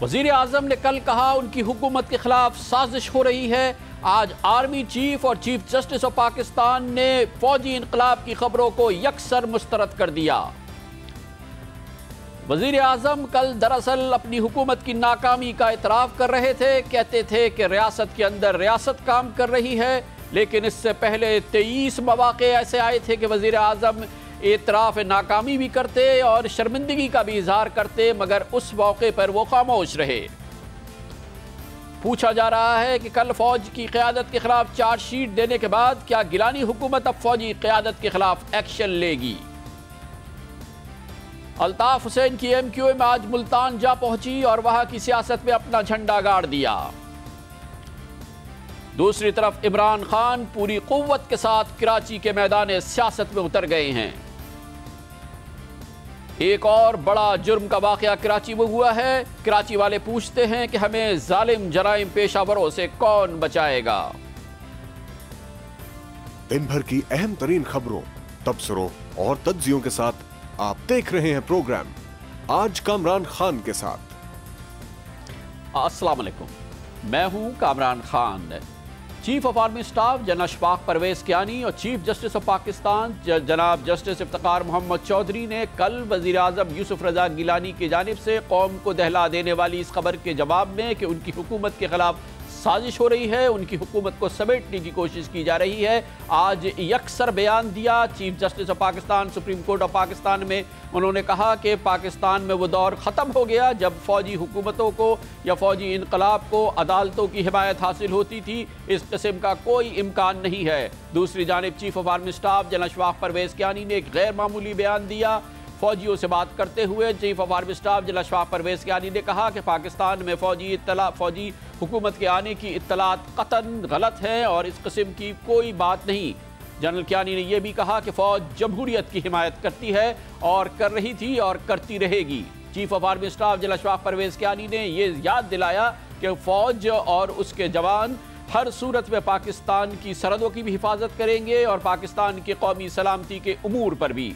वज़ीर आज़म ने कल कहा उनकी हुकूमत के खिलाफ साजिश हो रही है। आज आर्मी चीफ और चीफ जस्टिस ऑफ पाकिस्तान ने फौजी इनकलाब की खबरों को यकसर मुस्तरद कर दिया। वज़ीर आज़म कल दरअसल अपनी हुकूमत की नाकामी का इतराफ़ कर रहे थे। कहते थे कि रियासत के अंदर रियासत काम कर रही है, लेकिन इससे पहले 23 मौक़े ऐसे आए थे कि वज़ीर आज़म एतराफ़ नाकामी भी करते और शर्मिंदगी का भी इजहार करते, मगर उस मौके पर वो खामोश रहे। पूछा जा रहा है कि कल फौज की क़यादत के खिलाफ चार्जशीट देने के बाद क्या गिलानी हुकूमत अब फौजी क़यादत के खिलाफ एक्शन लेगी। अल्ताफ हुसैन की MQM आज मुल्तान जा पहुंची और वहां की सियासत में अपना झंडा गाड़ दिया। दूसरी तरफ इमरान खान पूरी कुव्वत के साथ कराची के मैदान सियासत में उतर गए हैं। एक और बड़ा जुर्म का वाक़या कराची में हुआ है। कराची वाले पूछते हैं कि हमें जालिम जराइम पेशावरों से कौन बचाएगा। दिन भर की अहम तरीन खबरों, तबसरों और तज्जियों के साथ आप देख रहे हैं प्रोग्राम आज कामरान खान के साथ। अस्सलाम वालेकुम, मैं हूं Kamran Khan. Chief of army staff general Ashfaq Parvez Kiani और चीफ जस्टिस ऑफ पाकिस्तान जनाब जस्टिस इफ्तिखार मोहम्मद चौधरी ने कल वज़ीर आज़म यूसुफ रज़ा गिलानी की जानिब से कौम को दहला देने वाली इस खबर के जवाब में कि उनकी हुकूमत के खिलाफ साजिश हो रही है, उनकी हुकूमत को समेटने की कोशिश की जा रही है, आज यकसर बयान दिया। Chief justice of Pakistan supreme court of Pakistan में उन्होंने कहा कि पाकिस्तान में वो दौर ख़त्म हो गया जब फ़ौजी हुकूमतों को या फ़ौजी इनकलाब को अदालतों की हिमायत हासिल होती थी। इस किस्म का कोई इम्कान नहीं है। दूसरी जानिब chief of army staff general Ashfaq Parvez Kiani ने एक गैर मामूली बयान दिया। फौजियों से बात करते हुए chief of army staff general Ashfaq Parvez Kiani ने कहा कि पाकिस्तान में फौजी हुकूमत के आने की इत्तलात कतन गलत है और इस किस्म की कोई बात नहीं। जनरल कियानी ने यह भी कहा कि फ़ौज जमहूरियत की हिमायत करती है और कर रही थी और करती रहेगी। Chief of army staff general Ashfaq Parvez Kiani ने यह याद दिलाया कि फ़ौज और उसके जवान हर सूरत में पाकिस्तान की सरहदों की भी हिफाजत करेंगे और पाकिस्तान की कौमी सलामती के उमूर पर भी।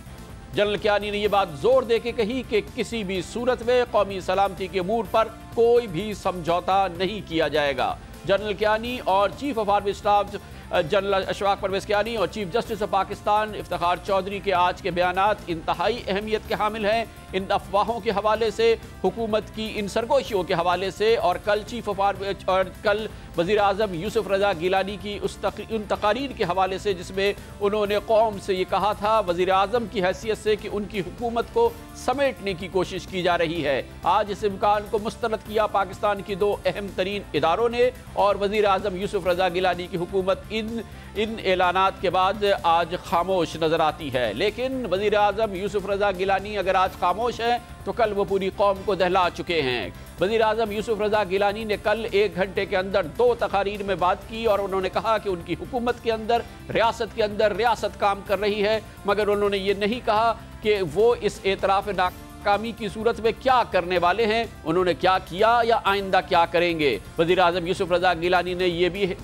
जनरल कियानी ने यह बात जोर देके कही कि किसी भी सूरत में कौमी सलामती के उमूर पर कोई भी समझौता नहीं किया जाएगा। जनरल कियानी और chief of army staff general Ashfaq Parvez Kiani और chief justice of Pakistan Iftikhar Chaudhry के आज के बयानात इंतहाई अहमियत के हामिल हैं। इन अफवाहों के हवाले से, हुकूमत की इन सरगोशियों के हवाले से और कल चीफ ऑफ आर्मी और कल वज़ीर आज़म यूसुफ रज़ा गिलानी की उन तकारीर के हवाले से जिसमें उन्होंने कौम से ये कहा था वज़ीर आज़म की हैसियत से कि उनकी हुकूमत को समेटने की कोशिश की जा रही है। आज इस इम्कान को मुस्तरद किया पाकिस्तान की दो अहम तरीन इदारों ने और वज़ीर आज़म यूसुफ रज़ा गिलानी की हुकूमत इन ऐलानात के बाद आज खामोश नजर आती है। लेकिन वज़ीर आज़म यूसुफ रज़ा गिलानी अगर आज खामोश है तो कल वो पूरी कौम को दहला चुके हैं। वज़ीर आज़म यूसुफ रज़ा गिलानी ने कल 1 घंटे के अंदर 2 तकारीर में बात की और उन्होंने कहा कि उनकी हुकूमत के अंदर रियासत काम कर रही है, मगर उन्होंने ये नहीं कहा कि वो इस एतराफ़ नाकामी की सूरत में क्या करने वाले हैं, उन्होंने क्या किया या आइंदा क्या करेंगे। वज़ीर आज़म यूसुफ रज़ा गिलानी ने यह भी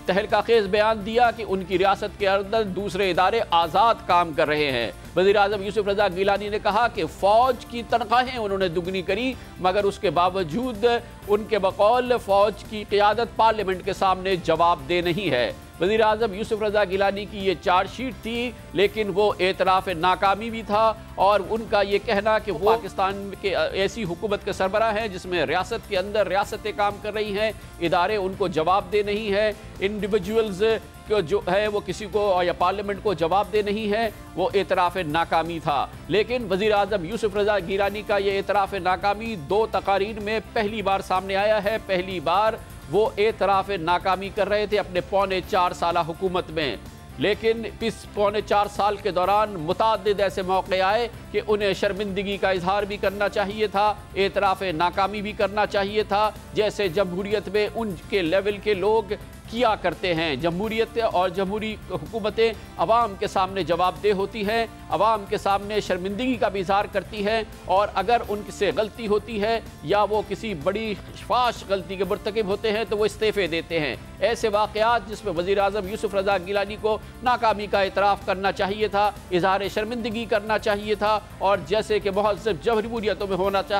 तहलका खेज बयान दिया कि उनकी रियासत के अंदर दूसरे इदारे आज़ाद काम कर रहे हैं। वज़ीर आज़म यूसुफ रज़ा गिलानी ने कहा कि फ़ौज की तनख्वाहें उन्होंने दुगनी करी, मगर उसके बावजूद उनके बकौल फ़ौज की क़यादत पार्लियामेंट के सामने जवाबदेह नहीं है। वज़ीर आज़म यूसुफ रज़ा गिलानी की ये चार्जशीट थी, लेकिन वो एतराफ़ नाकामी भी था और उनका ये कहना कि वो पाकिस्तान के ऐसी हुकूमत के सरबराह हैं जिसमें रियासत के अंदर रियासतें काम कर रही हैं, इदारे उनको जवाबदेह नहीं है, इंडिविजुअल्स को जो है वो किसी को या पार्लियामेंट को जवाबदेह नहीं है, वो एतराफ़ नाकामी था। लेकिन वज़ीर आज़म यूसुफ रज़ा गिलानी का ये एतराफ़ नाकामी 2 तकारीर में पहली बार सामने आया है। पहली बार वो एतराफ़ नाकामी कर रहे थे अपने पौने 4 साल हुकूमत में, लेकिन इस पौने 4 साल के दौरान मुताद्दिद ऐसे मौके आए कि उन्हें शर्मिंदगी का इजहार भी करना चाहिए था, एतराफ़ नाकामी भी करना चाहिए था, जैसे जमहूरियत में उनके लेवल के लोग किया करते हैं। जमहूरियत और जमहूरी हुकूमतें अवाम के सामने जवाबदेह होती हैं। अवाम के सामने शर्मिंदगी का भी इजहार करती हैं, और अगर उनसे गलती होती है या वो किसी बड़ी फाश गलती के मुर्तकिब होते हैं तो वो इस्तीफे देते हैं। ऐसे वाक़यात जिसमें वज़ीर आज़म यूसुफ रज़ा गिलानी को नाकामी का इतराफ़ करना चाहिए था, इजहार शर्मिंदगी करना चाहिए था, और जैसे कि महज़्ज़ब जमहूरियतों में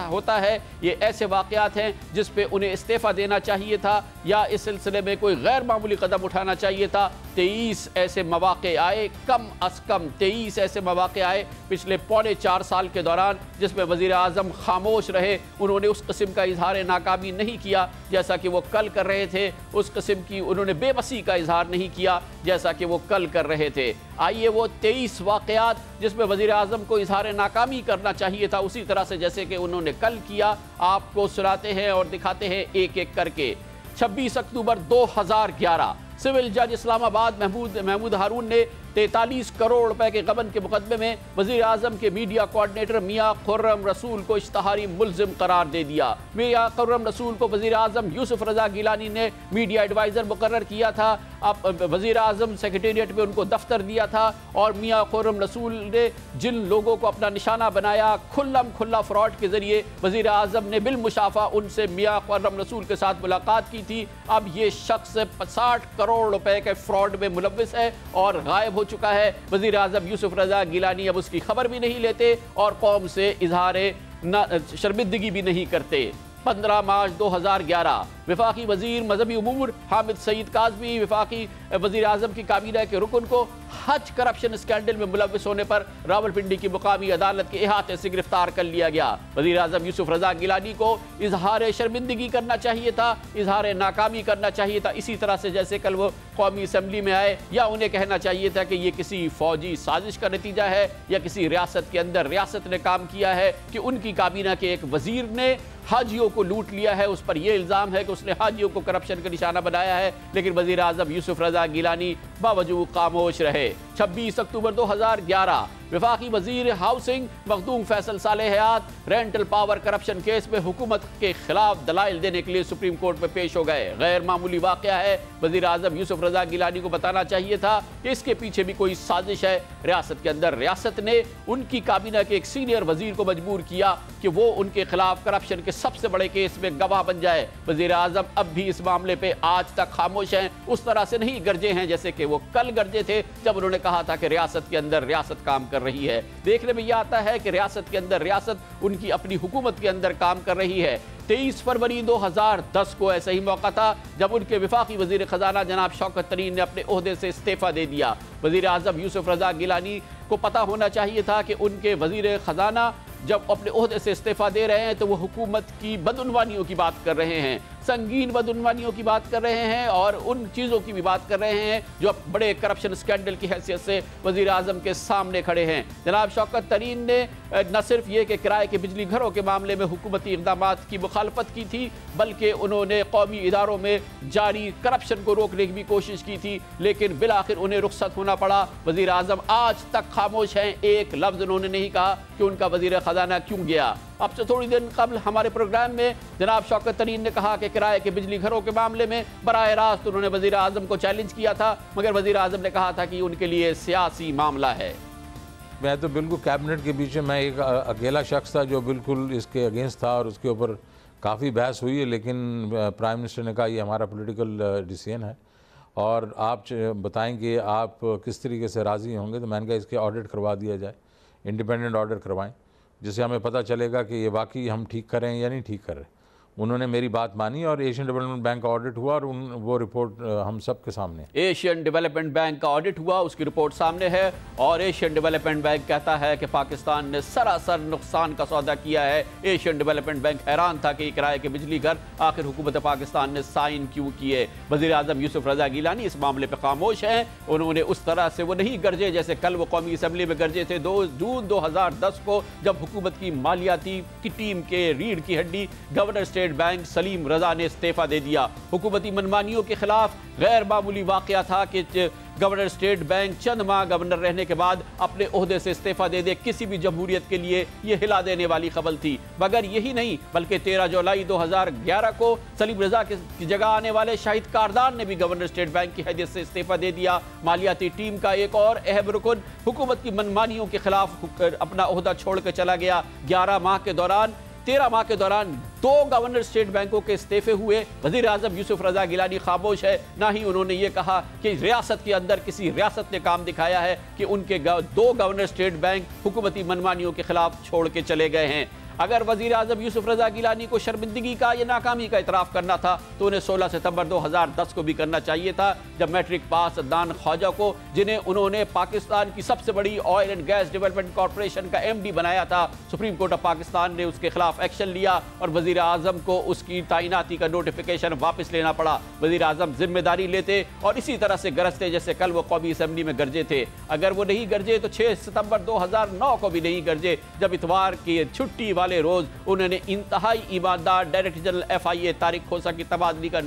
होता है, ये ऐसे वाक़यात हैं जिस पे उन्हें इस्तीफ़ा देना चाहिए था या इस सिलसिले में कोई गैर मामूली कदम उठाना चाहिए था। 23 ऐसे मौक़े आए, कम अज़ कम 23 ऐसे मौक़े आए पिछले 3.25 साल के दौरान जिसमें वज़ीर आज़म खामोश रहे। उन्होंने उस किस्म का इजहार नाकामी नहीं किया जैसा कि वो कल कर रहे थे, उस किस्म की उन्होंने बेबसी का इजहार नहीं किया जैसा कि वो कल कर रहे थे। आइए वो 23 वाक़यात जिसमें वज़ीर आज़म को इजहार नाकामी करना चाहिए था उसी तरह से जैसे कि उन्होंने कल किया, आपको सुनाते हैं और दिखाते हैं एक एक करके। 26 अक्टूबर 2011 सिविल जज इस्लामाबाद महमूद हारून ने 43 करोड़ रुपए के गबन के मुकदमे में वज़ीर आज़म के मीडिया कोऑर्डिनेटर मियां खुर्रम रसूल को इश्तहारी मुल्ज़िम करार दे दिया। मियां खुर्रम रसूल को वज़ीर आज़म यूसुफ रज़ा गिलानी ने मीडिया एडवाइज़र मुकर्रर किया था। अब वज़ीर आज़म सेक्रेटेरिएट में उनको दफ्तर दिया था, और मियां खुर्रम रसूल ने जिन लोगों को अपना निशाना बनाया, खुल्ला फ्रॉड के ज़रिए वज़ीर आज़म ने बिलमुशाफ़ा उनसे मियां खुर्रम रसूल के साथ मुलाकात की थी। अब ये शख्स 60 करोड़ रुपए के फ्रॉड में मुलव्विस है और गायब हो चुका है। वज़ीर आज़म यूसुफ रज़ा गिलानी अब उसकी खबर भी नहीं लेते और कौम से इजहार शर्मिंदगी भी नहीं करते। 15 मार्च 2011 वफाकी वज़ीर मजहबी उमूर हामिद सईद काज़मी वफाकी वज़ीर आज़म की काबीना के रुकन को हज करप्शन स्कैंडल में मुलव्विस होने पर रावलपिंडी की मुकामी अदालत के इहाते से गिरफ्तार कर लिया गया। वज़ीर आज़म यूसुफ रज़ा गिलानी को इजहार शर्मिंदगी करना चाहिए था, इजहार नाकामी करना चाहिए था, इसी तरह से जैसे कल वो कौमी असम्बली में आए, या उन्हें कहना चाहिए था कि ये किसी फौजी साजिश का नतीजा है या किसी रियासत के अंदर रियासत ने काम किया है कि उनकी काबीना के एक वज़ीर ने हाजियों को लूट लिया है। उस पर यह इल्ज़ाम है कि उसने हाजियों को करप्शन का निशाना बनाया है, लेकिन वज़ीर आज़म यूसुफ रज़ा गिलानी बावजूद खामोश रहे। 26 अक्टूबर 2011 वफाकी वज़ीर हाउसिंग मखदूम फैसल साले हयात रेंटल पावर करप्शन केस में हुकूमत के खिलाफ दलाइल देने के लिए सुप्रीम कोर्ट में पेश हो गए। गैर मामूली वाक़या है। वज़ीर आज़म यूसुफ रज़ा गिलानी को बताना चाहिए था कि इसके पीछे भी कोई साजिश है। रियासत के अंदर रियासत ने उनकी काबीना के एक सीनियर वज़ीर को मजबूर किया कि वो उनके खिलाफ करप्शन के सबसे बड़े केस में गवाह बन जाए। वज़ीर आज़म अब भी इस मामले पर आज तक खामोश हैं, उस तरह से नहीं गरजे हैं जैसे कि वो कल गरजे थे जब उन्होंने कहा था कि रियासत के अंदर रियासत काम कर रही है। देखने में यह आता है कि रियासत के अंदर रियासत उनकी अपनी हुकूमत के अंदर काम कर रही है। 23 फरवरी 2010 को ऐसा ही मौका था जब उनके वफाकी वज़ीर ख़जाना जनाब शौकत तरीन ने अपने ओहदे से इस्तीफ़ा दे दिया। वज़ीर आज़म यूसुफ रज़ा गिलानी को पता होना चाहिए था कि उनके वज़ीर ख़जाना जब अपने ओहदे से इस्तीफ़ा दे रहे हैं तो वो हुकूमत की बदउनवानियों की बात कर रहे हैं, संगीन बदउनवानियों की बात कर रहे हैं और उन चीज़ों की भी बात कर रहे हैं जो अब बड़े करप्शन स्कैंडल की हैसियत से वज़ीर आज़म के सामने खड़े हैं। जनाब शौकत तरीन ने न सिर्फ ये कि किराए के बिजली घरों के मामले में हुकूमती इक़दामात की मुखालफत की थी, बल्कि उन्होंने कौमी इदारों में जारी करप्शन को रोकने की भी कोशिश की थी, लेकिन बिलाखिर उन्हें रुखसत होना पड़ा। वज़ीर आज़म आज तक खामोश हैं, एक लफ्ज़ उन्होंने नहीं कहा कि उनका वज़ीर ख़जाना क्यों गया। अब से थोड़ी देर कबल हमारे प्रोग्राम में जनाब शौकत तरीन ने कहा कि किराए के बिजली घरों के मामले में बराह रास्त उन्होंने वज़ीर आज़म को चैलेंज किया था, मगर वज़ीर आज़म ने कहा था कि उनके लिए सियासी मामला है। मैं तो बिल्कुल कैबिनेट के बीच में मैं एक अकेला शख्स था जो बिल्कुल इसके अगेंस्ट था और उसके ऊपर काफ़ी बहस हुई है, लेकिन प्राइम मिनिस्टर ने कहा ये हमारा पॉलिटिकल डिसीजन है और आप बताएं कि आप किस तरीके से राज़ी होंगे। तो मैंने कहा इसके ऑडिट करवा दिया जाए, इंडिपेंडेंट ऑडिट करवाएं जिससे हमें पता चलेगा कि ये वाकई हम ठीक कर रहे हैं या नहीं ठीक कर रहे। उन्होंने मेरी बात मानी और एशियन डेवलपमेंट बैंक का ऑडिट हुआ और वो रिपोर्ट हम सब के सामने। एशियन डेवलपमेंट बैंक का ऑडिट हुआ, उसकी रिपोर्ट सामने है और एशियन डेवलपमेंट बैंक कहता है कि पाकिस्तान ने सरासर नुकसान का सौदा किया है। एशियन डेवलपमेंट बैंक हैरान था कि किराए के बिजली घर आखिर हुकूमत पाकिस्तान ने साइन क्यों किए। वज़ीर आज़म यूसुफ रज़ा गिलानी इस मामले पर खामोश हैं। उन्होंने उस तरह से वो नहीं गरजे जैसे कल वो कौमी असम्बली में गरजे थे 2 जून 2010 को, जब हुकूमत की मालियाती की टीम के रीढ़ की हड्डी governor state state bank Salim Raza ने इस्तीफा दे दिया। हुकूमती मनमानियों के खिलाफ गैर मामूली वाकया था कि गवर्नर स्टेट बैंक चंद माह गवर्नर रहने के बाद अपने ओहदे से इस्तीफा दे दे। किसी भी जमहूरियत के लिए यह हिला देने वाली खबर थी। मगर यही नहीं, बल्कि 13 जुलाई 2011 को सलीम रजा की जगह आने वाले शाहिद कारदान ने भी गवर्नर स्टेट बैंक की हैसियत से इस्तीफा दे दिया। मालियाती टीम का एक और अहम रुकन हुकूमत की मनमानियों के खिलाफ अपना ओहदा छोड़ कर चला गया। 13 माह के दौरान 2 गवर्नर स्टेट बैंकों के इस्तीफे हुए। वजीर आजम यूसुफ रजा गिलानी खामोश है, ना ही उन्होंने ये कहा कि रियासत के अंदर किसी रियासत ने काम दिखाया है कि उनके 2 गवर्नर स्टेट बैंक हुकूमती मनमानियों के खिलाफ छोड़ के चले गए हैं। अगर वजीर आजम यूसुफ रजा गिलानी को शर्मिंदगी का या नाकामी का इतराफ़ करना था तो उन्हें 16 सितंबर 2010 को भी करना चाहिए था, जब मैट्रिक पास अदनान ख्वाजा को, जिन्हें उन्होंने पाकिस्तान की सबसे बड़ी oil and gas development corporation का MD बनाया था, सुप्रीम कोर्ट ऑफ पाकिस्तान ने उसके खिलाफ एक्शन लिया और वजीर आजम को उसकी तैनाती का नोटिफिकेशन वापस लेना पड़ा। वजीर आजम जिम्मेदारी लेते और इसी तरह से गरजते जैसे कल वो कौमी असम्बली में गरजे थे। अगर वो नहीं गरजे तो 6 सितंबर 2009 को भी नहीं गरजे, जब इतवार की छुट्टी वाले रोज उन्होंने इंतहाई ईमानदार डायरेक्टर जनरल FIA तारिक खोसा की तबादले का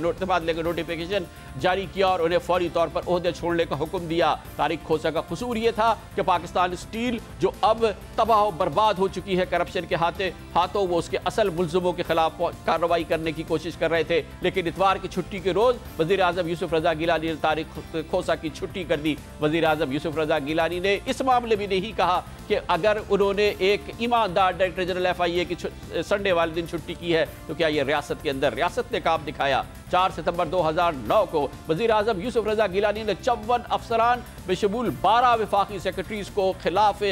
नोटिफिकेशन जारी किया और उन्हें फौरी तौर पर ओहदे छोड़ने का हुक्म दिया। तारिक खोसा का कसूर यह था कि पाकिस्तान स्टील, जो अब तबाह बर्बाद हो चुकी है करप्शन के हाथों, वो उसके असल मुल्ज़िमों के खिलाफ कार्रवाई करने की कोशिश कर रहे थे। लेकिन इतवार की छुट्टी के रोज वजीर आजम यूसुफ रजा गिलानी ने तारिक खोसा की छुट्टी कर दी। वजीर आजम यूसुफ रजा गिलानी ने इस मामले में नहीं कहा कि अगर उन्होंने एक ईमानदार डायरेक्टर जनरल FIA की संडे वाले दिन छुट्टी की है तो क्या यह रियासत के अंदर रियासत ने काम दिखाया। 4 सितंबर 2009 को वजीर आजम यूसुफ रजा गिलानी ने 54 अफसरान बेशमूल 12 वफाकी सेक्रेटरीज को खिलाफ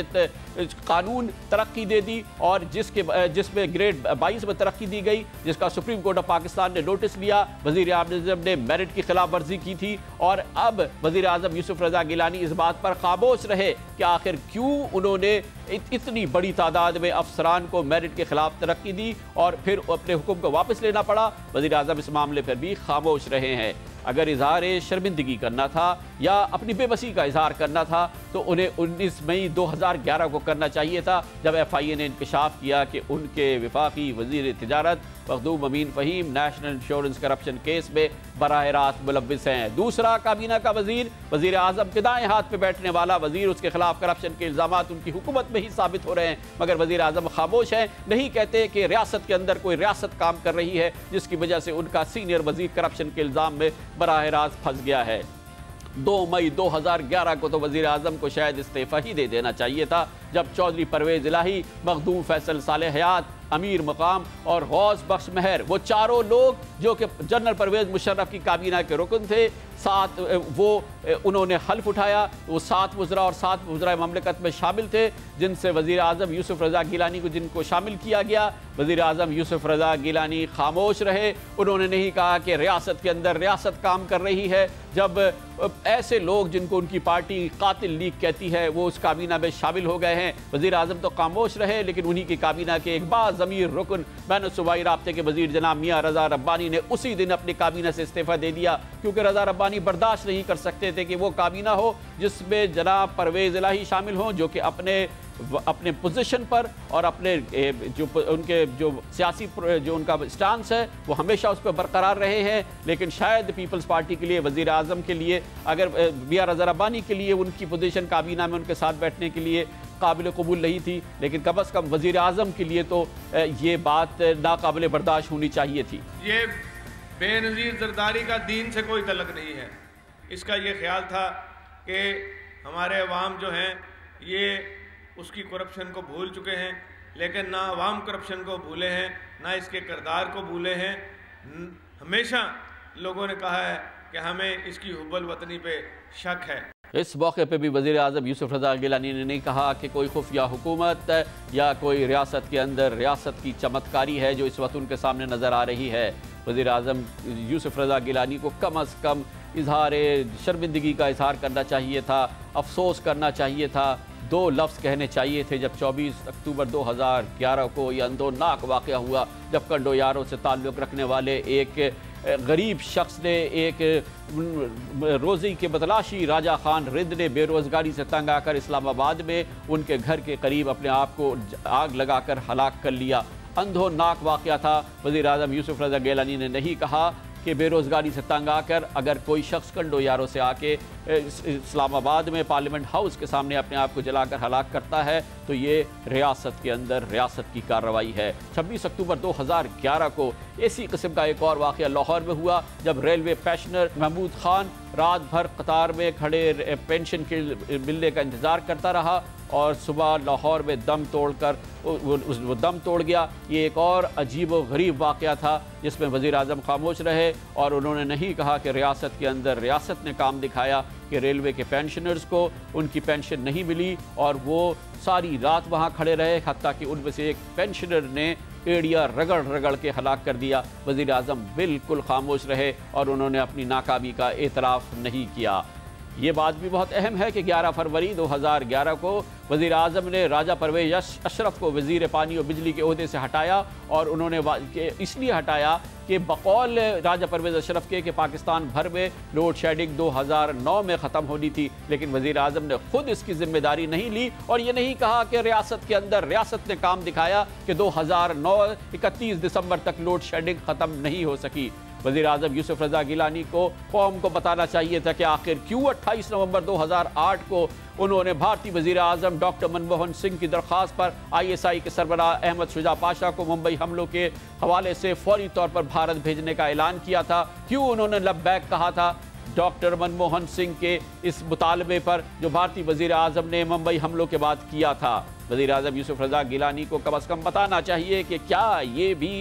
कानून तरक्की दे दी और जिसमें ग्रेड 22 में तरक्की दी गई, जिसका सुप्रीम कोर्ट ऑफ पाकिस्तान ने नोटिस लिया। वजीर आजम ने मेरिट की खिलाफ वर्जी की थी और अब वजीर आजम यूसुफ रजा गिलानी इस बात पर खामोश रहे कि आखिर क्यों उन्होंने इतनी बड़ी तादाद में अफसरान को मेरिट के खिलाफ तरक्की दी और फिर अपने हुक्म को वापस लेना पड़ा। वजीर आजम इस मामले पर भी खामोश रहे हैं। अगर इजहार शर्मिंदगी करना था या अपनी बेबसी का इजहार करना था तो उन्हें 19 मई 2011 को करना चाहिए था, जब FIA ने इंकशाफ किया कि उनके वफाकी वजीर तिजारत Makhdoom Amin Fahim national insurance corruption case में बराह रास्त मुलव्विस हैं। दूसरा काबीना का वजीर आजम के दाएं हाथ पे बैठने वाला वजीर, उसके खिलाफ करप्शन के इल्ज़ामात उनकी हुकूमत में ही साबित हो रहे हैं, मगर वजीर आजम खामोश हैं, नहीं कहते कि रियासत के अंदर कोई रियासत काम कर रही है जिसकी वजह से उनका सीनियर वजीर करप्शन के इल्ज़ाम में बराह रास्त फंस गया है। 2 मई 2011 को तो वजीर आजम को शायद इस्तीफा ही दे देना चाहिए था, जब चौधरी परवेज इलाही, मखदूम फैसल साले हयात, अमीर मकाम और गौस बख्श महर, वो चारों लोग जो कि जनरल परवेज मुशर्रफ की काबीना के रुकन थे, उन्होंने हल्फ उठाया। वो 7 वज़रा और 7 वज़रा ममलकत में शामिल थे, जिनसे वज़ीर आज़म यूसुफ रज़ा गिलानी को जिनको शामिल किया गया। वज़ीर आज़म यूसुफ रज़ा गिलानी खामोश रहे, उन्होंने नहीं कहा कि रियासत के अंदर रियासत काम कर रही है, जब ऐसे लोग जिनको उनकी पार्टी कातिल लीग कहती है वो उस काबीना में शामिल हो गए हैं। वज़ीर आज़म तो खामोश रहे, लेकिन उन्हीं की काबीना के एक बाज़मीर रुकन बैन सूबाई राब्ते के वज़ीर जनाब मियाँ रज़ा रब्बानी ने उसी दिन अपनी काबीना से इस्तीफ़ा दे दिया, क्योंकि रज़ा रब्बानी बर्दाश्त नहीं कर सकते थे कि वो काबीना हो जिसमें जनाब परवेज़ इलाही शामिल हों, जो कि अपने पोजीशन पर और अपने उनके जो सियासी जो उनका स्टांस है वो हमेशा उस पर बरकरार रहे हैं। लेकिन शायद पीपल्स पार्टी के लिए, वज़ीर आज़म के लिए, अगर मियाँ रज़ा रब्बानी के लिए उनकी पोजीशन काबीना में उनके साथ बैठने के लिए काबिल कबूल नहीं थी, लेकिन कम अज़ कम वज़ीर आज़म के लिए तो ये बात नाकाबिल बर्दाश्त होनी चाहिए थी। ये बेनज़ीर ज़रदारी का दीन से कोई तल्लुक़ नहीं है। इसका ये ख्याल था कि हमारे अवाम जो हैं ये उसकी करप्शन को भूल चुके हैं, लेकिन ना अवाम करप्शन को भूले हैं, ना इसके किरदार को भूले हैं। हमेशा लोगों ने कहा है कि हमें इसकी हुब्बुल वतनी पे शक है। इस मौके पे भी वज़ीर आज़म यूसुफ रज़ा गिलानी ने नहीं कहा कि कोई खुफिया हुकूमत या कोई रियासत के अंदर रियासत की चमत्कारी है जो इस वक्त उनके सामने नज़र आ रही है। वज़ीर आज़म यूसुफ रज़ा गिलानी को कम अज़ कम इजहार शर्मिंदगी का इजहार करना चाहिए था, अफसोस करना चाहिए था, 2 लफ्ज़ कहने चाहिए थे। जब 24 अक्टूबर 2011 को यह अंदोनाक वाक़या हुआ, जब कंडो यारों से ताल्लुक़ रखने वाले एक गरीब शख्स ने, एक रोज़ी के बतलाशी राजा खान रिंद ने बेरोज़गारी से तंग आकर इस्लामाबाद में उनके घर के करीब अपने आप को आग लगाकर हलाक कर लिया। अंधोनाक वाक़या था। वज़ीर आज़म यूसुफ रज़ा गिलानी ने नहीं कहा कि बेरोज़गारी से तंग आकर अगर कोई शख्स कंडो यारों से आके इस्लामाबाद में पार्लियामेंट हाउस के सामने अपने आप को जलाकर हलाक करता है तो ये रियासत के अंदर रियासत की कार्रवाई है। 26 अक्टूबर 2011 को इसी किस्म का एक और वाक़या लाहौर में हुआ, जब रेलवे पेंशनर महमूद खान रात भर कतार में खड़े पेंशन के मिलने का इंतज़ार करता रहा और सुबह लाहौर में दम तोड़कर वो दम तोड़ गया। ये एक और अजीब व गरीब वाक़या था जिसमें वज़ीर आज़म खामोश रहे और उन्होंने नहीं कहा कि रियासत के अंदर रियासत ने काम दिखाया कि रेलवे के पेंशनर्स को उनकी पेंशन नहीं मिली और वो सारी रात वहाँ खड़े रहे, हत्ता कि उनमें से एक पेंशनर ने एड़िया रगड़ रगड़ के हलाक कर दिया। वज़ीर आज़म बिल्कुल खामोश रहे और उन्होंने अपनी नाकामी का एतराफ़ नहीं किया। ये बात भी बहुत अहम है कि 11 फरवरी 2011 को वज़ीर आज़म ने राजा परवेज़ अशरफ को वज़ीर पानी और बिजली के ओहदे से हटाया और उन्होंने इसलिए हटाया कि बकौल राजा परवेज़ अशरफ के पाकिस्तान भर में लोड शेडिंग 2009 में ख़त्म होनी थी, लेकिन वज़ीर आज़म ने खुद इसकी जिम्मेदारी नहीं ली और ये नहीं कहा कि रियासत के अंदर रियासत ने काम दिखाया कि 2009 31 दिसंबर तक लोड शेडिंग ख़त्म नहीं हो सकी। वज़ीर आज़म यूसुफ रज़ा गिलानी को कौम को बताना चाहिए था कि आखिर क्यों 28 नवंबर 2008 को उन्होंने भारतीय वज़ीर आज़म डॉक्टर मनमोहन सिंह की दरख्वास्त पर ISI के सरबराह अहमद शुजा पाशा को मुंबई हमलों के हवाले से फौरी तौर पर भारत भेजने का ऐलान किया था। क्यों उन्होंने लब्बैक कहा था डॉक्टर मनमोहन सिंह के इस मुतालबे पर जो भारतीय वज़ीर आज़म ने मुंबई हमलों के बाद किया था। वज़ीर आज़म यूसुफ रज़ा गिलानी को कम अज़ कम बताना चाहिए कि क्या ये भी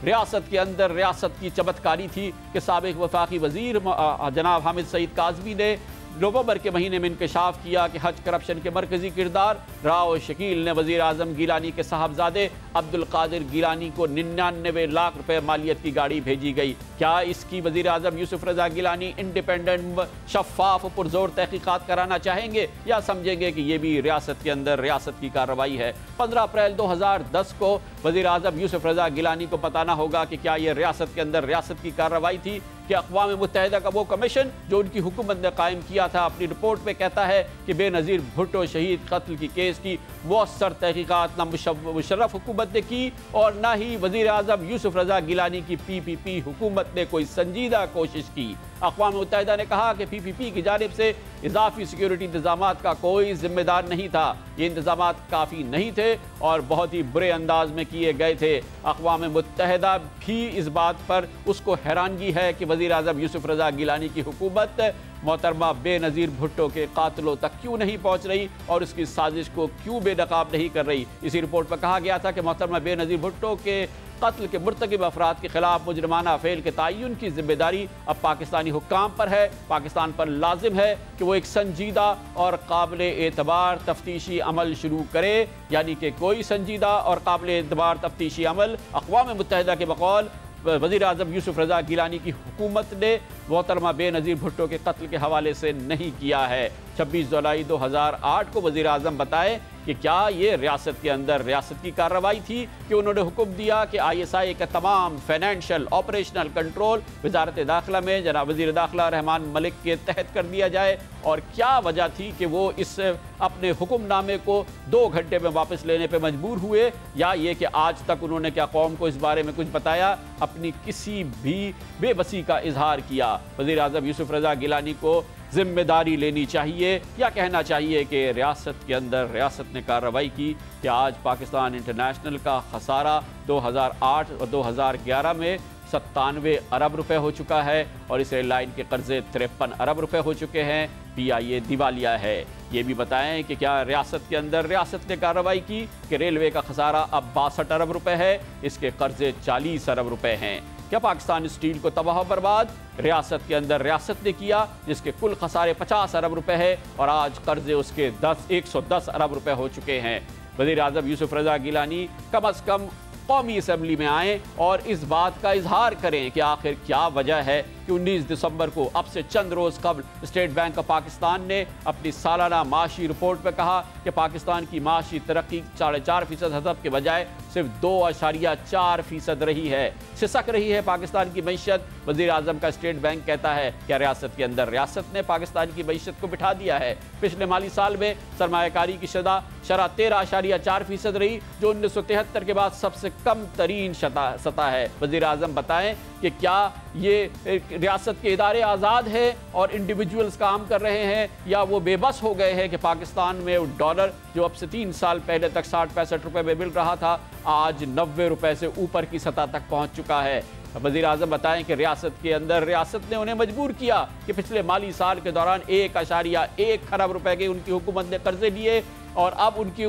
रियासत के अंदर रियासत की चमत्कारी थी कि साबिक वफाकी वज़ीर जनाब हामिद सईद काज़मी ने नवंबर के महीने में इंकशाफ किया कि हज करप्शन के मरकजी किरदार राव शकील ने वज़ीर आज़म गिलानी के साहबजादे अब्दुल कादिर गिलानी को 99 लाख रुपए मालियत की गाड़ी भेजी गई। क्या इसकी वज़ीर आज़म यूसुफ रज़ा गिलानी इंडिपेंडेंट शफ़ाफ पुरजोर तहकीकात कराना चाहेंगे या समझेंगे कि ये भी रियासत के अंदर रियासत की कार्रवाई है। 15 अप्रैल 2010 को वज़ीर आज़म यूसुफ रज़ा गिलानी को बताना होगा कि क्या ये रियासत के अंदर रियासत की कार्रवाई थी कि अक़वाम मुत्तहिदा का वो कमीशन जो उनकी हुकूमत ने कायम किया था अपनी रिपोर्ट में कहता है कि बेनज़ीर भुट्टो शहीद कत्ल की केस की मौसर तहकीकात न मुशर्रफ हुकूमत ने की और न ही वज़ीर आज़म यूसुफ रज़ा गिलानी की PPP हुकूमत ने कोई संजीदा कोशिश की। अक़वाम मुत्तहिदा ने कहा कि PPP की जानिब से इजाफी सिक्योरिटी इंतजामात का कोई जिम्मेदार नहीं था। ये इंतजामात काफ़ी नहीं थे और बहुत ही बुरे अंदाज में किए गए थे। अक़वाम मुत्तहिदा भी इस बात पर उसको हैरानगी है कि वज़ीर आज़म यूसुफ रज़ा गिलानी की हुकूमत मोहतरमा बेनज़ीर भुट्टो के कातलों तक क्यों नहीं पहुँच रही और उसकी साजिश को क्यों बेनकाब नहीं कर रही। इसी रिपोर्ट में कहा गया था कि मोहतरमा बेनज़ीर भुट्टो के कत्ल के मुर्तकिब अफराद के खिलाफ मुजरमाना फेल के तयन की जिम्मेदारी अब पाकिस्तानी हुक्काम पर है। पाकिस्तान पर लाजिम है कि वो एक संजीदा और काबिल एतबार तफ्तीशी अमल शुरू करे, यानी कि कोई संजीदा और काबिल एतबार तफ्तीशी अमल अक़वाम मुत्तहिदा के बकौल वज़ीर आज़म यूसुफ रज़ा गिलानी की हुकूमत ने मोहतरमा बेनज़ीर भुट्टो के कत्ल के हवाले से नहीं किया है। 26 जुलाई 2008 को वज़ीर आज़म बताए कि क्या ये रियासत के अंदर रियासत की कार्रवाई थी कि उन्होंने हुक्म दिया कि ISI का तमाम फाइनेंशियल ऑपरेशनल कंट्रोल वजारत दाखिला में जनाब वज़ीर दाखिला रहमान मलिक के तहत कर दिया जाए और क्या वजह थी कि वो इस अपने हुक्मनामे को 2 घंटे में वापस लेने पर मजबूर हुए, या ये कि आज तक उन्होंने क्या कौम को इस बारे में कुछ बताया, अपनी किसी भी बेबसी का इजहार किया। वज़ीर आज़म यूसुफ रज़ा गिलानी को जिम्मेदारी लेनी चाहिए या कहना चाहिए कि रियासत के अंदर रियासत ने कार्रवाई की कि आज पाकिस्तान इंटरनेशनल का खसारा 2008 और 2011 में 97 अरब रुपए हो चुका है और इस एयरलाइन के कर्जे 53 अरब रुपए हो चुके हैं। PIA दिवालिया है। ये भी बताएं कि क्या रियासत के अंदर रियासत ने कार्रवाई की कि रेलवे का खसारा अब 62 अरब रुपए है, इसके कर्जे 40 अरब रुपए हैं। क्या पाकिस्तान स्टील को तबाह बर्बाद रियासत के अंदर रियासत ने किया जिसके कुल खसारे 50 अरब रुपए है और आज कर्जे उसके 110 अरब रुपए हो चुके हैं। वज़ीर आज़म यूसुफ रज़ा गिलानी कम अज़ कम कौमी असम्बली में आएँ और इस बात का इजहार करें कि आखिर क्या वजह है कि कि 19 दिसंबर को अब से चंद रोज कबल स्टेट बैंक ऑफ पाकिस्तान ने अपनी सालाना माशी रिपोर्ट में कहा कि पाकिस्तान की माशी तरक्की 4.5% हदफ के बजाय सिर्फ 2.4% रही है। सिसक रही है पाकिस्तान की मईशत। वज़ीर आज़म का स्टेट बैंक कहता है कि रियासत के अंदर रियासत ने पाकिस्तान की मईशत को बिठा दिया है। पिछले माली साल में सरमायाकारी की शरह 13.4% रही, जो 1973 के बाद सबसे कम तरीन सतह है। वज़ीर आज़म बताएं कि क्या ये रियासत के इदारे आज़ाद हैं और इंडिविजुअल्स काम कर रहे हैं, या वो बेबस हो गए हैं कि पाकिस्तान में डॉलर जो अब से 3 साल पहले तक 60-65 रुपए में मिल रहा था, आज 90 रुपए से ऊपर की सतह तक पहुंच चुका है। वज़ीर आज़म बताएं कि रियासत के अंदर रियासत ने उन्हें मजबूर किया कि पिछले माली साल के दौरान 1.1 खरब रुपए के उनकी हुकूमत ने कर्जे लिए, और अब उनकी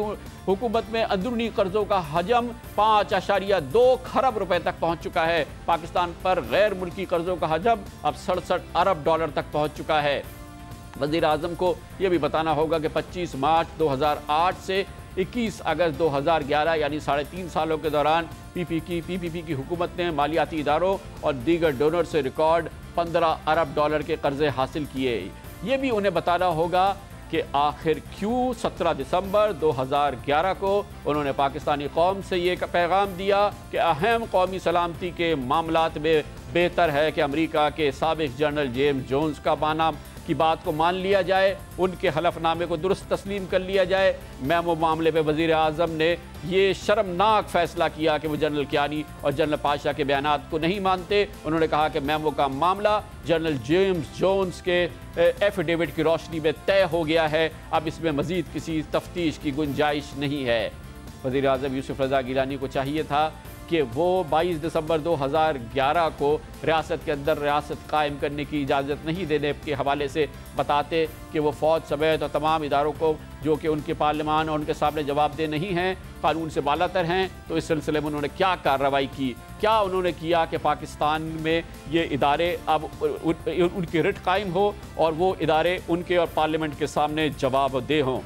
हुकूमत में अंदरूनी कर्जों का हजम 5.2 खरब रुपए तक पहुंच चुका है। पाकिस्तान पर गैर मुल्की कर्जों का हजम अब 67 अरब डॉलर तक पहुंच चुका है। वज़ीर आज़म को यह भी बताना होगा कि 25 मार्च 2008 से 21 अगस्त 2011 यानी 3.5 सालों के दौरान पीपीपी की हुकूमत ने मालियाती इदारों और दीगर डोनर से रिकॉर्ड 15 अरब डॉलर के कर्जे हासिल किए। ये भी उन्हें बताना होगा कि आखिर क्यों 17 दिसंबर 2011 को उन्होंने पाकिस्तानी कौम से ये पैगाम दिया कि अहम कौमी सलामती के मामलात में बेहतर है कि अमेरिका के साबिक जनरल जेम्स जोन्स का बाना की बात को मान लिया जाए, उनके हलफनामे को दुरुस्त तस्लीम कर लिया जाए। मेमो मामले पे वज़ीर आज़म ने ये शर्मनाक फैसला किया कि वो जनरल कियानी और जनरल पाशा के बयानात को नहीं मानते। उन्होंने कहा कि मेमो का मामला जनरल जेम्स जोन्स के एफिडेविट की रोशनी में तय हो गया है, अब इसमें मज़ीद किसी तफ्तीश की गुंजाइश नहीं है। वज़ीर आज़म यूसुफ रज़ा गिलानी को चाहिए था कि वो 22 दिसंबर 2011 को रियासत के अंदर रियासत कायम करने की इजाज़त नहीं देने के हवाले से बताते कि वो फ़ौज समेत और तमाम इदारों को जो कि उनके पार्लियामान और उनके सामने जवाबदेह नहीं हैं, कानून से बालातर हैं, तो इस सिलसिले में उन्होंने क्या कार्रवाई की, क्या उन्होंने किया कि पाकिस्तान में ये इदारे अब उनकी रिट कायम हो और वो इदारे उनके और पार्लियामेंट के सामने जवाबदेह हों।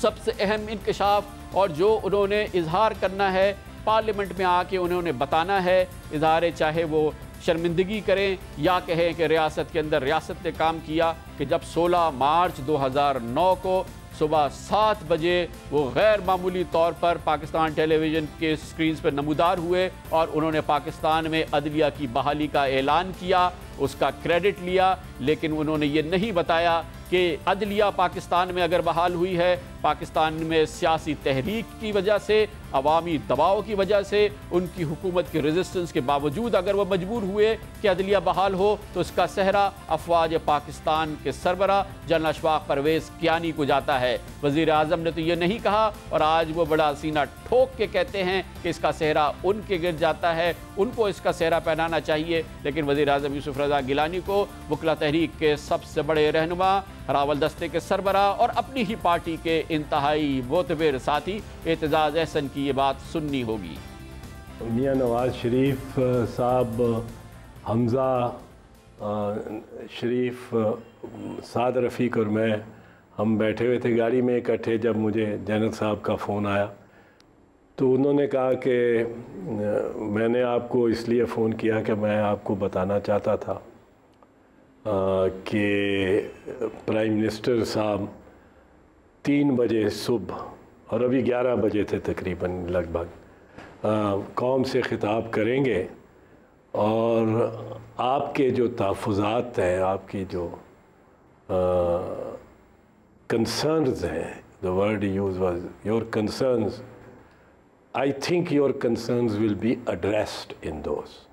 सबसे अहम इंकशाफ और जो उन्होंने इजहार करना है पार्लियामेंट में आके उन्होंने बताना है, इदारे चाहे वो शर्मिंदगी करें या कहें कि रियासत के अंदर रियासत ने काम किया, कि जब 16 मार्च 2009 को सुबह 7 बजे वो गैर मामूली तौर पर पाकिस्तान टेलीविज़न के स्क्रीन पर नमूदार हुए और उन्होंने पाकिस्तान में अदलिया की बहाली का ऐलान किया, उसका क्रेडिट लिया, लेकिन उन्होंने ये नहीं बताया कि अदलिया पाकिस्तान में अगर बहाल हुई है, पाकिस्तान में सियासी तहरीक की वजह से, अवामी दबाव की वजह से, उनकी हुकूमत की रेजिस्टेंस के बावजूद अगर वो मजबूर हुए कि अदलिया बहाल हो, तो इसका सहरा अफवाज पाकिस्तान के सरबरा जनरल अशफाक परवेज़ कियानी को जाता है। वज़ीर आज़म ने तो ये नहीं कहा और आज वो बड़ा सीना ठोक के कहते हैं कि इसका सहरा उनके गिर जाता है, उनको इसका सहरा पहनाना चाहिए। लेकिन वज़ीर आज़म यूसुफ रज़ा गिलानी को वकला तहरीक के सबसे बड़े रहनुमा, रावल दस्ते के सरबरा और अपनी ही पार्टी के इंतहाई मोतबर साथी एतजाज़ एहसन की ये बात सुननी होगी। मियां नवाज शरीफ साहब, हमज़ा शरीफ, साद रफ़ीक और मैं, हम बैठे हुए थे गाड़ी में इकट्ठे जब मुझे जनरल साहब का फ़ोन आया, तो उन्होंने कहा कि मैंने आपको इसलिए फ़ोन किया कि मैं आपको बताना चाहता था कि प्राइम मिनिस्टर साहब 3 बजे सुबह, और अभी 11 बजे थे तकरीबन लगभग, कौम से ख़िताब करेंगे और आपके जो तहफ़्फ़ुज़ात हैं, आपकी जो कंसर्न्स हैं, the word use was your concerns, I think your concerns will be addressed in those.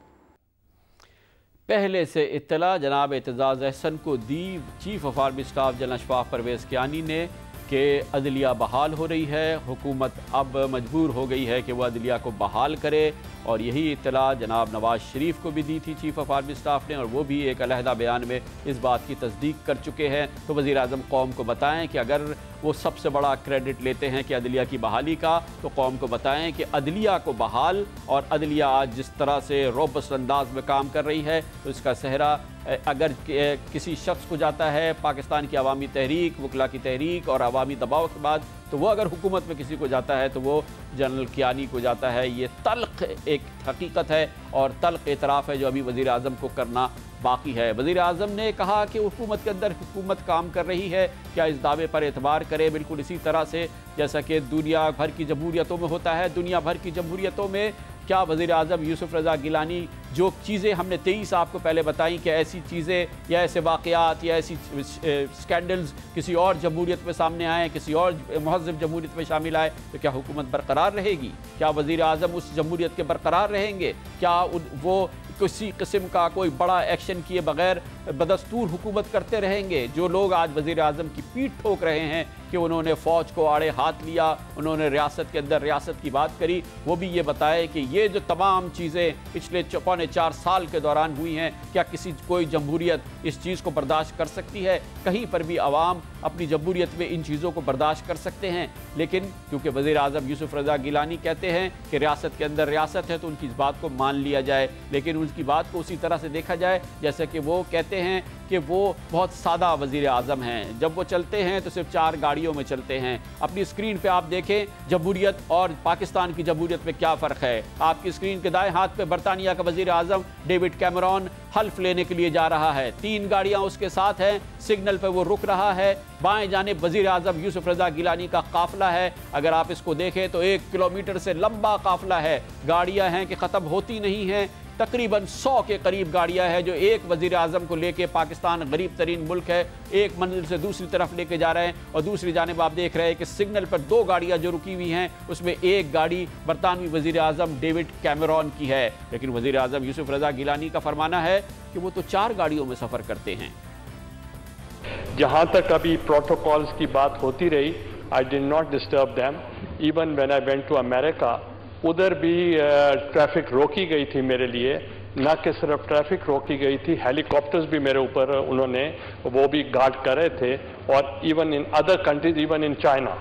पहले से इत्तला जनाब एतजाज़ एहसन को दी chief of army staff general Ashfaq Parvez Kiani ने कि अदलिया बहाल हो रही है, हुकूमत अब मजबूर हो गई है कि वह अदलिया को बहाल करे, और यही इत्तला जनाब नवाज शरीफ को भी दी थी चीफ ऑफ आर्मी स्टाफ ने, और वो भी एक अलहदा बयान में इस बात की तस्दीक कर चुके हैं। तो वज़ीर आज़म कौम को बताएं कि अगर वो सबसे बड़ा क्रेडिट लेते हैं कि अदलिया की बहाली का, तो कौम को बताएं कि अदलिया को बहाल, और अदलिया आज जिस तरह से रोबस्ट अंदाज में काम कर रही है, तो इसका सहरा अगर किसी शख्स को जाता है पाकिस्तान की अवामी तहरीक, वकला की तहरीक और अवामी दबाव के बाद, तो वो अगर हुकूमत में किसी को जाता है तो वो जनरल कियानी को जाता है। ये तल्ख एक हकीकत है और तल्ख एतराफ़ है जो अभी वज़ीर आज़म को करना बाकी है। वज़ीर आज़म ने कहा कि हुकूमत के अंदर हुकूमत काम कर रही है, क्या इस दावे पर एतबार करें। बिल्कुल इसी तरह से जैसा कि दुनिया भर की जमहूरियतों में होता है, दुनिया भर की जमहूरियतों में क्या वज़ीर आज़म यूसुफ रज़ा गिलानी जो चीज़ें हमने 23 आपको पहले बताई कि ऐसी चीज़ें या ऐसे वाक़यात या ऐसी स्कैंडल्स किसी और जमहूरियत में सामने आए, किसी और महज़ब जमहूरियत में शामिल आए, तो क्या हुकूमत बरकरार रहेगी? क्या वज़ीर आज़म उस जमहूरियत के बरकरार रहेंगे? क्या वो किसी किस्म का कोई बड़ा एक्शन किए बगैर बदस्तूर हुकूमत करते रहेंगे? जो लोग आज वज़ीर आज़म की पीठ ठोक रहे हैं कि उन्होंने फ़ौज को आड़े हाथ लिया, उन्होंने रियासत के अंदर रियासत की बात करी, वो भी ये बताए कि ये जो तमाम चीज़ें पिछले 4 साल के दौरान हुई हैं, क्या कोई जमहूरियत इस चीज़ को बर्दाश्त कर सकती है? कहीं पर भी आवाम अपनी जमहूरियत में इन चीज़ों को बर्दाश्त कर सकते हैं? लेकिन क्योंकि वज़ीर आज़म यूसुफ रज़ा गिलानी कहते हैं कि रियासत के अंदर रियासत है, तो उनकी इस बात को मान लिया जाए, लेकिन उनकी बात को उसी तरह से देखा जाए जैसे कि वो कहते हैं कि वो बहुत सादा वज़ीर आज़म हैं। जब वो चलते हैं तो सिर्फ 4 गाड़ियों में चलते हैं। अपनी स्क्रीन पे आप देखें जमहूरियत और पाकिस्तान की जमहूरियत में क्या फ़र्क है। आपकी स्क्रीन के दाएं हाथ पे बरतानिया का वज़ीर आज़म डेविड कैमरॉन हल्फ लेने के लिए जा रहा है, 3 गाड़ियाँ उसके साथ हैं, सिग्नल पर वो रुक रहा है। बाएं जानिब वज़ीर आज़म यूसुफ रज़ा गिलानी का काफ़िला है। अगर आप इसको देखें तो 1 किलोमीटर से लंबा काफ़िला है, गाड़ियाँ हैं कि ख़त्म होती नहीं हैं। तकरीबन 100 के करीब गाड़ियां हैं जो एक वज़ीर आज़म को लेके, पाकिस्तान गरीब तरीन मुल्क है, एक मंजिल से दूसरी तरफ लेके जा रहे हैं। और दूसरी जानिब आप देख रहे हैं कि सिग्नल पर 2 गाड़ियां जो रुकी हुई हैं, उसमें एक गाड़ी बरतानवी वज़ीर आज़म डेविड कैमरॉन की है। लेकिन वज़ीर आज़म यूसुफ रज़ा गिलानी का फरमाना है कि वो तो 4 गाड़ियों में सफ़र करते हैं। जहाँ तक अभी प्रोटोकॉल्स की बात होती रही, I did not disturb them. Even when I went to America, उधर भी ट्रैफिक रोकी गई थी मेरे लिए। न कि सिर्फ ट्रैफिक रोकी गई थी, हेलीकॉप्टर्स भी मेरे ऊपर उन्होंने वो भी गार्ड कर रहे थे। और even in other countries, even in China,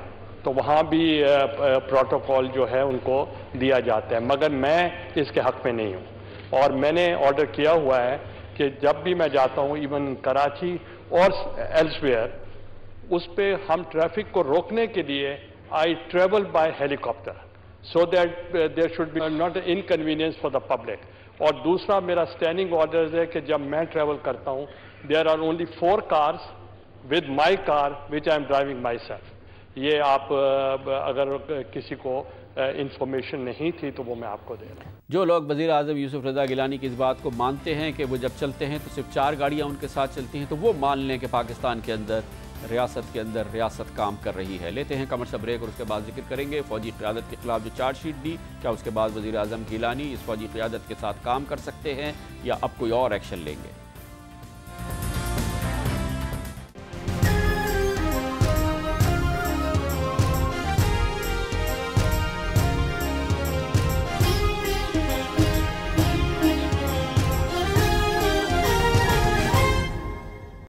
तो वहाँ भी प्रोटोकॉल जो है उनको दिया जाता है, मगर मैं इसके हक में नहीं हूँ। और मैंने ऑर्डर किया हुआ है कि जब भी मैं जाता हूँ, इवन कराची और एल्सवेयर, उस पर हम ट्रैफिक को रोकने के लिए I travel by helicopter, so that there should be not an inconvenience for the public. और दूसरा मेरा स्टैंडिंग ऑर्डर है कि जब मैं ट्रैवल करता हूँ, there are only 4 cars with my car which I am driving myself. ये आप अगर किसी को इंफॉर्मेशन नहीं थी तो वो मैं आपको दे रहा हूँ। जो लोग वज़ीर आज़म यूसुफ रज़ा गिलानी की इस बात को मानते हैं कि वो जब चलते हैं तो सिर्फ 4 गाड़ियाँ उनके साथ चलती हैं, तो वो मान लें कि पाकिस्तान के अंदर रियासत के अंदर रियासत काम कर रही है। लेते हैं कमर्शियल ब्रेक और उसके बाद जिक्र करेंगे फ़ौजी क़यादत के खिलाफ जो चार्जशीट दी, क्या उसके बाद वज़ीर आज़म गिलानी इस फ़ौजी क़यादत के साथ काम कर सकते हैं या अब कोई और एक्शन लेंगे।